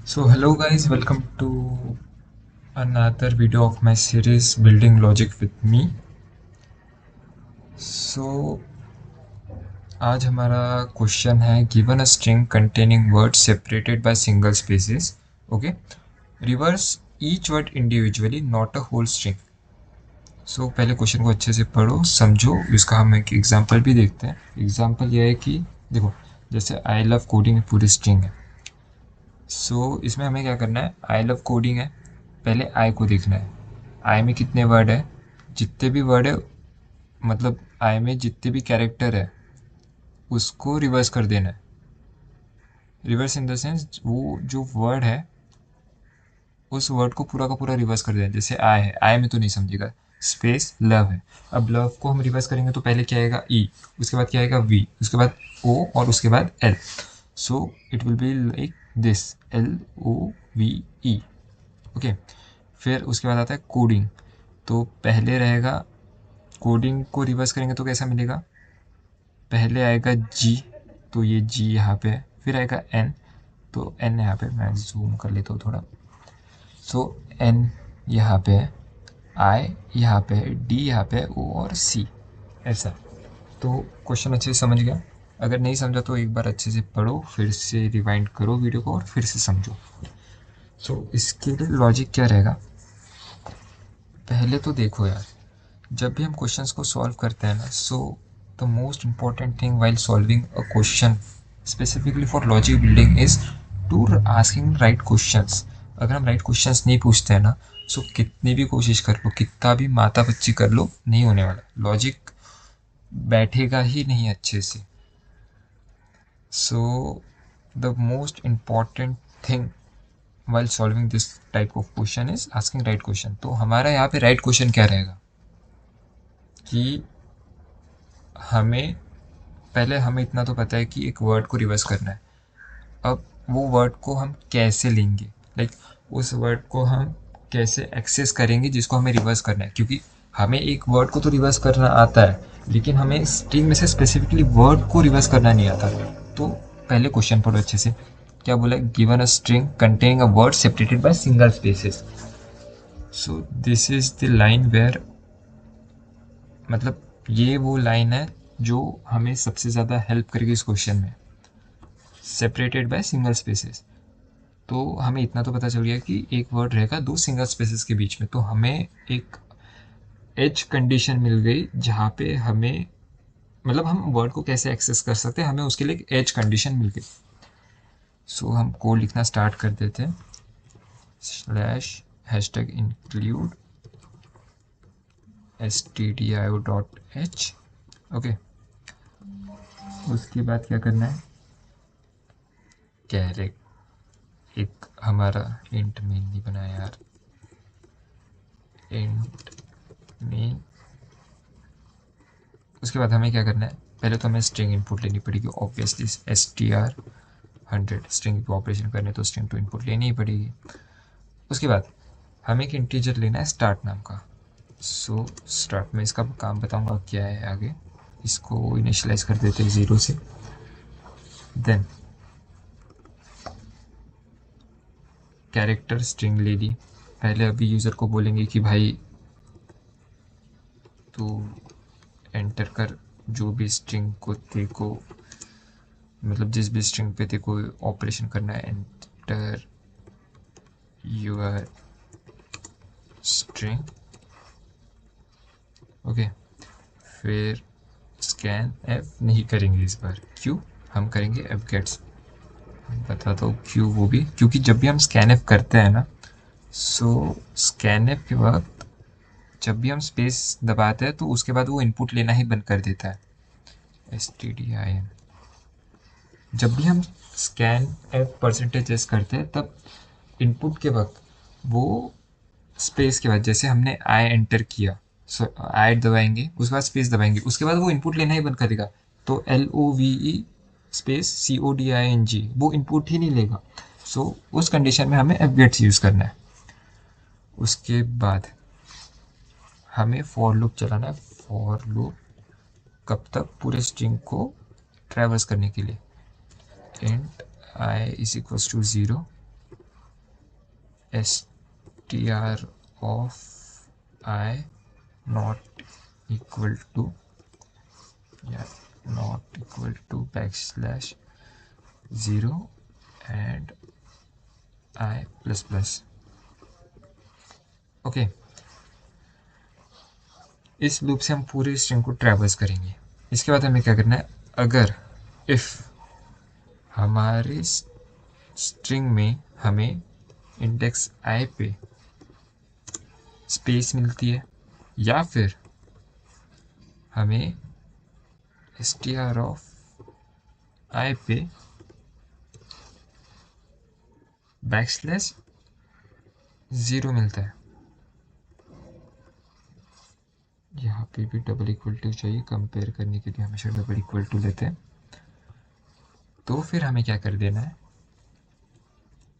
So hello guys, welcome to another video of my series Building Logic with me. So आज हमारा question है given a string containing words separated by single spaces. Okay, reverse each word individually not a whole string. So पहले question को अच्छे से पढ़ो समझो, इसका हम एक एग्जांपल भी देखते हैं. एग्जांपल यह है कि देखो, जैसे आई लव कोडिंग पूरी स्ट्रिंग है. इसमें हमें क्या करना है, आई लव कोडिंग है, पहले आई को देखना है. आई में कितने वर्ड है, जितने भी वर्ड है, मतलब आई में जितने भी कैरेक्टर है उसको रिवर्स कर देना है. रिवर्स इन द सेंस वो जो वर्ड है उस वर्ड को पूरा का पूरा रिवर्स कर देना है. जैसे आई है, आई में तो नहीं समझेगा, स्पेस लव है. अब लव को हम रिवर्स करेंगे तो पहले क्या आएगा ई, उसके बाद क्या आएगा वी, उसके बाद ओ और उसके बाद L. So it will be like this, L O V E. Okay, फिर उसके बाद आता है कोडिंग. तो पहले रहेगा, कोडिंग को रिवर्स करेंगे तो कैसा मिलेगा, पहले आएगा जी, तो ये जी यहाँ पे है, फिर आएगा एन, तो एन यहाँ पे मैं जूम कर लेता हूँ थोड़ा. सो एन यहाँ पे है, आई यहाँ पे है, डी यहाँ पे है, ओ और सी, ऐसा. तो क्वेश्चन अच्छे से समझ गया. अगर नहीं समझा तो एक बार अच्छे से पढ़ो, फिर से रिवाइंड करो वीडियो को और फिर से समझो. इसके लिए लॉजिक क्या रहेगा, पहले तो देखो यार, जब भी हम क्वेश्चंस को सॉल्व करते हैं ना, the most important thing while solving a question specifically for logic building is to asking right questions. अगर हम राइट क्वेश्चंस नहीं पूछते हैं ना, कितनी भी कोशिश कर लो, कितना भी माता बच्ची कर लो, नहीं होने वाला, लॉजिक बैठेगा ही नहीं अच्छे से. The most important thing while solving this type of question is asking right question. तो हमारा यहाँ पे right question क्या रहेगा कि हमें, पहले हमें इतना तो पता है कि एक वर्ड को रिवर्स करना है. अब वो वर्ड को हम कैसे लेंगे, लाइक उस वर्ड को हम कैसे एक्सेस करेंगे जिसको हमें रिवर्स करना है, क्योंकि हमें एक वर्ड को तो रिवर्स करना आता है लेकिन हमें स्ट्रिंग में से स्पेसिफिकली वर्ड को रिवर्स करना नहीं आता. तो पहले क्वेश्चन पढ़ो अच्छे से, क्या बोला, given a string containing a word separated by single spaces. This is the line where, मतलब ये वो लाइन है जो हमें सबसे ज़्यादा हेल्प करेगी इस क्वेश्चन में, सेपरेटेड बाय सिंगल स्पेसेस. तो हमें इतना तो पता चल गया कि एक वर्ड रहेगा दो सिंगल स्पेसेस के बीच में, तो हमें एक एज कंडीशन मिल गई जहाँ पे हमें, मतलब हम वर्ड को कैसे एक्सेस कर सकते हैं, हमें उसके लिए एक एज कंडीशन मिल गई. हम कोड लिखना स्टार्ट कर देते हैं, slash hashtag include stdio.h. Okay, उसके बाद क्या करना है, कैरेक्ट, एक हमारा इंट मेन नहीं बनाया यार, इंट मेन. उसके बाद हमें क्या करना है, पहले तो हमें स्ट्रिंग इनपुट लेनी पड़ेगी ऑब्वियसली, str100 स्ट्रिंग पे ऑपरेशन करने तो स्ट्रिंग टू इनपुट लेनी ही पड़ेगी. उसके बाद हमें एक इंटीजर लेना है स्टार्ट नाम का. स्टार्ट में इसका काम बताऊंगा क्या है आगे. इसको इनिशियलाइज कर देते हैं 0 से. देन कैरेक्टर स्ट्रिंग ले ली, पहले अभी यूज़र को बोलेंगे कि भाई तू एंटर कर जो भी स्ट्रिंग को देखो, मतलब जिस भी स्ट्रिंग पे देखो ऑपरेशन करना है, एंटर यूर स्ट्रिंग. ओके, फिर स्कैन एफ नहीं करेंगे इस बार, क्यों, हम करेंगे एफ गेट्स. बताता हूँ क्यों, वो भी क्योंकि जब भी हम स्कैन एफ करते हैं ना, स्कैन एफ के वक्त जब भी हम स्पेस दबाते हैं तो उसके बाद वो इनपुट लेना ही बंद कर देता है, stdin. जब भी हम स्कैन एफ परसेंटेज एस करते हैं तब इनपुट के वक्त वो स्पेस के बाद, जैसे हमने आई एंटर किया, आई दबाएंगे, उसके बाद स्पेस दबाएंगे, उसके बाद वो इनपुट लेना ही बंद करेगा. तो LOVE स्पेस CODING वो इनपुट ही नहीं लेगा. उस कंडीशन में हमें एफ गेट्स यूज़ करना है. उसके बाद हमें फॉर लूप चलाना है. फॉर लूप कब तक, पूरे स्ट्रिंग को ट्रैवर्स करने के लिए. Int i is equals to 0, str of I not equal to backslash 0 and I plus plus. Okay, इस लूप से हम पूरे स्ट्रिंग को ट्रैवर्स करेंगे। इसके बाद हमें क्या करना है, अगर इफ़ हमारे स्ट्रिंग में हमें इंडेक्स आई पे स्पेस मिलती है या फिर हमें str ऑफ आई पे बैकस्लैश 0 मिलता है, यहाँ पे भी डबल इक्वल टू चाहिए, कंपेयर करने के लिए हमेशा डबल इक्वल टू लेते हैं। तो फिर हमें क्या कर देना है,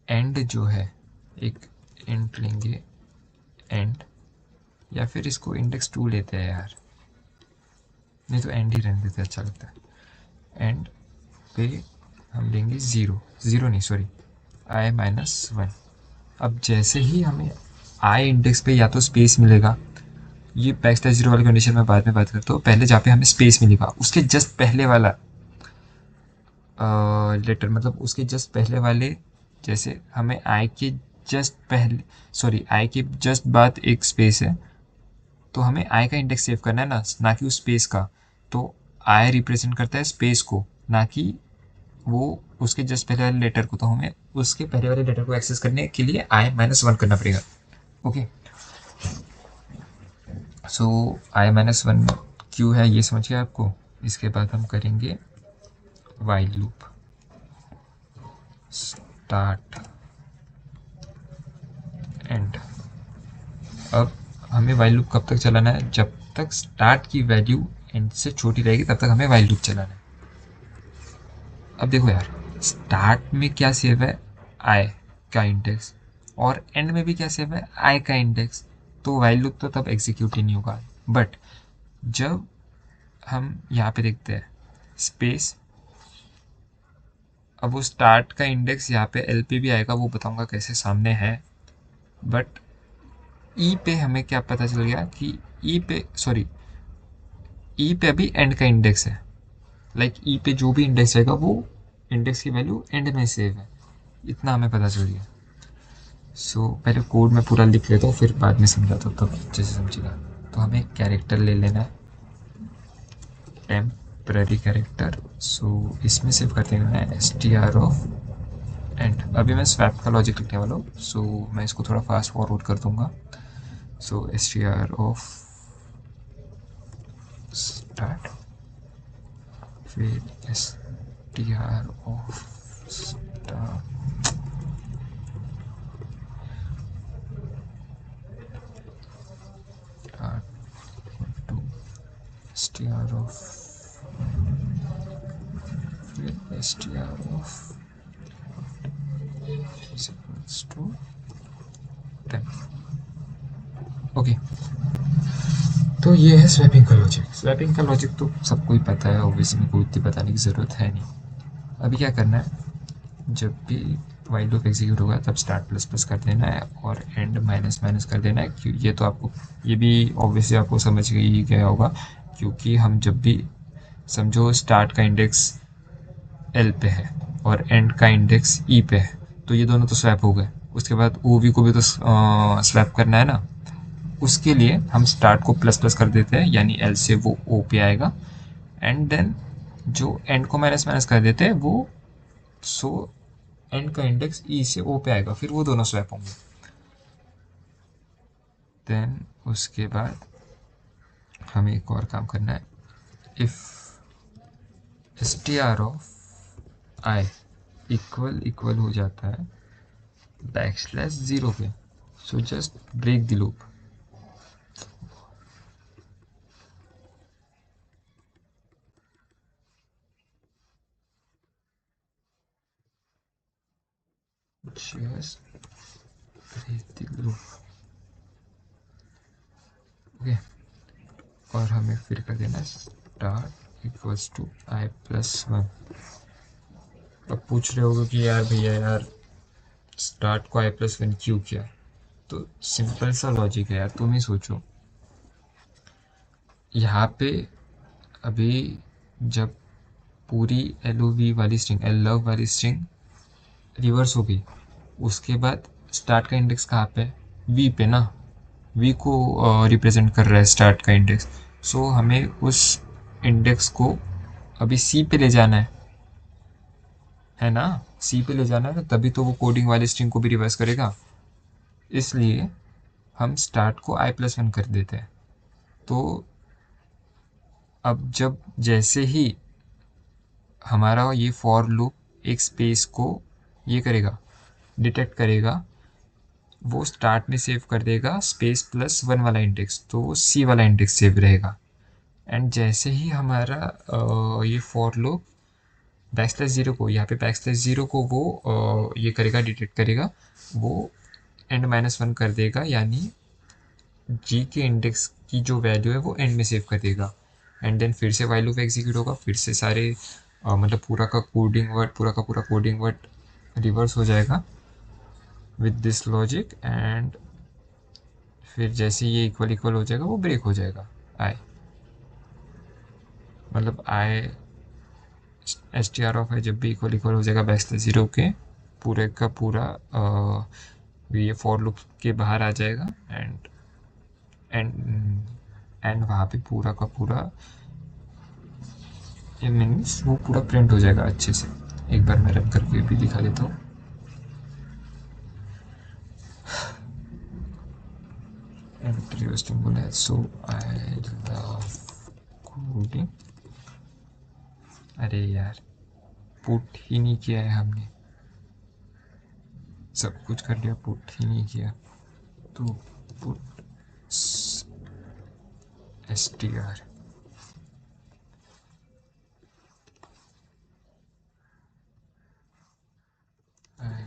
एंड जो है एक इंट लेंगे एंड, या फिर इसको इंडेक्स 2 लेते हैं यार, नहीं तो एंड ही रहने देते, अच्छा लगता है। एंड पे हम लेंगे 0 नहीं सॉरी i-1। अब जैसे ही हमें आई इंडेक्स पे या तो स्पेस मिलेगा, ये बैकस्लैश 0 वाली कंडीशन में बाद में बात करता हूँ, पहले जहाँ पे हमें स्पेस मिलेगा उसके जस्ट पहले वाला लेटर, मतलब उसके जस्ट पहले वाले, जैसे हमें आई के जस्ट पहले आई के जस्ट बाद एक स्पेस है, तो हमें आई का इंडेक्स सेव करना है ना कि उस स्पेस का। तो आई रिप्रेजेंट करता है स्पेस को, ना कि वो उसके जस्ट पहले वाले लेटर को। तो हमें उसके पहले वाले लेटर को एक्सेस करने के लिए i-1 करना पड़ेगा। ओके, सो i-1 क्यों है ये समझिए आपको। इसके बाद हम करेंगे वाइल लूप स्टार्ट एंड। अब हमें वाइल लूप कब तक चलाना है, जब तक स्टार्ट की वैल्यू एंड से छोटी रहेगी तब तक हमें वाइल लूप चलाना है। अब देखो यार, स्टार्ट में क्या सेव है, आई का इंडेक्स, और एंड में भी क्या सेव है, आई का इंडेक्स। तो वाइल लूप तो तब एग्जीक्यूट ही नहीं होगा। बट जब हम यहाँ पे देखते हैं स्पेस, अब वो स्टार्ट का इंडेक्स यहाँ पे एल पे भी आएगा, वो बताऊंगा कैसे सामने है। बट ई पे हमें क्या पता चल गया कि ई पे अभी एंड का इंडेक्स है। लाइक ई पे जो भी इंडेक्स आएगा वो इंडेक्स की वैल्यू एंड में सेव है, इतना हमें पता चल गया। सो पहले कोड में पूरा लिख लेता हूँ, फिर बाद में समझाता हूँ, तब अच्छे से समझेगा। तो हमें एक कैरेक्टर ले लेना है, टेम्पररी कैरेक्टर। सो इसमें सेव कर देना है str ऑफ एंड। अभी मैं स्वैप का लॉजिक लिखने वाला हूँ, सो मैं इसको थोड़ा फास्ट फॉरवर्ड कर दूंगा। सो str ऑफ स्टार्ट, फिर str of start, str of, फिर str of equals to 10। Okay, तो ये है स्वैपिंग का लॉजिक। स्वैपिंग का लॉजिक तो सबको ही पता है, ऑब्वियसली मेरे को इतनी बताने की ज़रूरत है नहीं। अभी क्या करना है, जब भी वाइल लूप एग्जीक्यूट होगा तब स्टार्ट प्लस प्लस कर देना है और एंड माइनस माइनस कर देना है। क्यों, ये तो आपको, ये भी ऑब्वियसली आपको समझ ही गया होगा, क्योंकि हम जब भी समझो स्टार्ट का इंडेक्स एल पे है और एंड का इंडेक्स ई पे है, तो ये दोनों तो स्वैप हो गए। उसके बाद ओ वी को भी तो स्वैप करना है ना, उसके लिए हम स्टार्ट को प्लस प्लस कर देते हैं, यानी एल से वो ओ पे आएगा, एंड देन जो एंड को माइनस माइनस कर देते हैं वो एंड का इंडेक्स ई से ओ पे आएगा, फिर वो दोनों स्वैप होंगे। देन उसके बाद हमें एक और काम करना है, if str of i equal हो जाता है बैकस्लैश 0 पे, so just break the loop. just break the loop। Okay, और हमें फिर कर देना स्टार्ट इक्वल्स टू i+1। अब पूछ रहे होगे कि यार भैया यार स्टार्ट को i+1 क्यों किया? तो सिंपल सा लॉजिक है यार, तुम ही सोचो। यहाँ पे अभी जब पूरी LOV वाली स्ट्रिंग, एल लव वाली स्ट्रिंग रिवर्स हो गई, उसके बाद स्टार्ट का इंडेक्स कहाँ पे है? वी पे ना। वी को रिप्रेजेंट कर रहा है स्टार्ट का इंडेक्स। सो हमें उस इंडेक्स को अभी सी पे ले जाना है ना? सी पे ले जाना है ना, तभी तो वो कोडिंग वाली स्ट्रिंग को भी रिवर्स करेगा। इसलिए हम स्टार्ट को i+1 कर देते हैं। तो अब जब जैसे ही हमारा ये फॉर लूप एक स्पेस को ये करेगा, डिटेक्ट करेगा, वो स्टार्ट में सेव कर देगा स्पेस+1 वाला इंडेक्स, तो वो सी वाला इंडेक्स सेव रहेगा। एंड जैसे ही हमारा ये फॉर लूप \0 को, यहाँ पे \0 को वो ये करेगा, डिटेक्ट करेगा, वो एंड -1 कर देगा, यानी जी के इंडेक्स की जो वैल्यू है वो एंड में सेव कर देगा। एंड देन फिर से वाइल लूप एग्जीक्यूट होगा, फिर से सारे मतलब पूरा का पूरा कोडिंग वर्ड रिवर्स हो जाएगा विद दिस लॉजिक। एंड फिर जैसे ये इक्वल इक्वल हो जाएगा, वो ब्रेक हो जाएगा। आई मतलब आई str ऑफ जब भी इक्वल इक्वल हो जाएगा \0 के, पूरे का पूरा ये फॉर लूप के बाहर आ जाएगा। एंड एंड वहाँ पे पूरा का पूरा ये मीन्स वो पूरा प्रिंट हो जाएगा अच्छे से। एक बार मैं रन करके भी दिखा देता हूँ। इंटरेस्टिंग बोला है, सो आई लव कोडिंग। अरे यार, पुट ही नहीं किया है हमने, सब कुछ कर लिया, पुट ही नहीं किया। तो put str I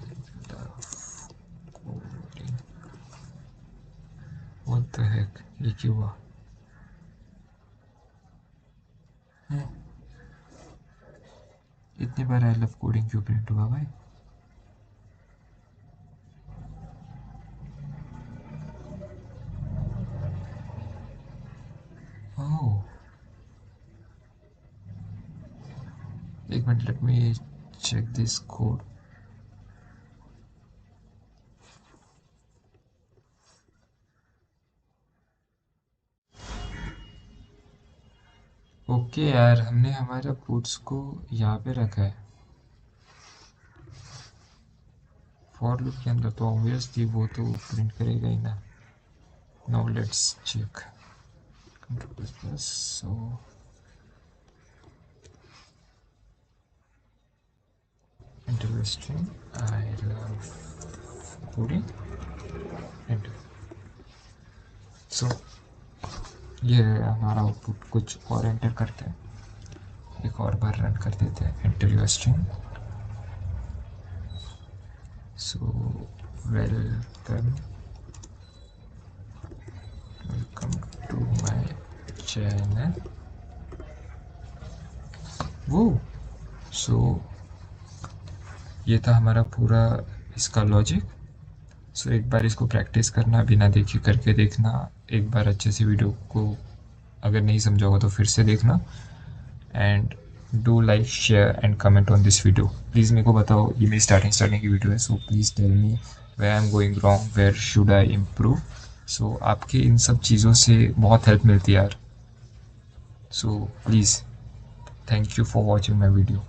love coding। What the heck, ये क्यों हुआ? इतनी बार आई लव कोडिंग क्यों प्रिंट हुआ भाई? ओह, एक minute, let me check this code. Okay यार, हमने हमारा पुट्स को यहाँ पे रखा है फॉर लूप के अंदर, तो ऑब्वियसली वो तो प्रिंट करेगा ही ना। Now let's check control plus. So interesting, I love coding enter. So ये हमारा आउटपुट, कुछ और एंटर करते हैं, एक और बार रन कर देते हैं। Enter your string. So welcome to my channel. वो सो ये था हमारा पूरा इसका लॉजिक। सो एक बार इसको प्रैक्टिस करना, बिना देखे करके देखना, एक बार अच्छे से वीडियो को अगर नहीं समझा होगा तो फिर से देखना। And do like, share and comment on this video. Please मेरे को बताओ, ये मेरी स्टार्टिंग की वीडियो है, so please tell me where I am going wrong, where should I improve. So आपके इन सब चीज़ों से बहुत हेल्प मिलती है यार। So please, thank you for watching my video.